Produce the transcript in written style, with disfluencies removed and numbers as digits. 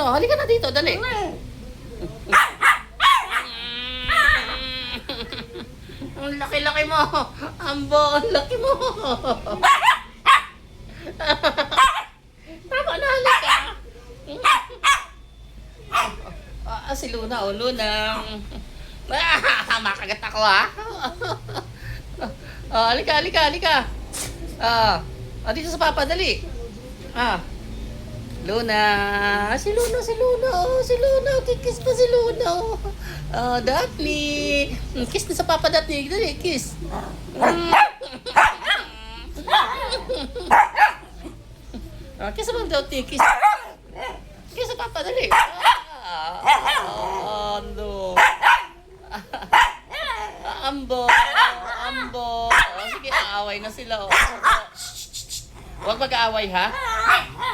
Luna, halika na dito, dali. Ang laki-laki mo. Ambo, ang laki mo. Tama na, halika. Si Luna, Luna. Makagat ako, ha? Halika. Dito sa papa, dali. Luna. Si Luna. Si Luna. Kikis pa si Luna. Daphne. Kiss na sa papa, Daphne. Dali, kiss. Kiss sa papa, Daphne. Kiss. Kiss sa papa, dali. No. Ambo. Sige, aaway na sila. Huwag mag-aaway, ha?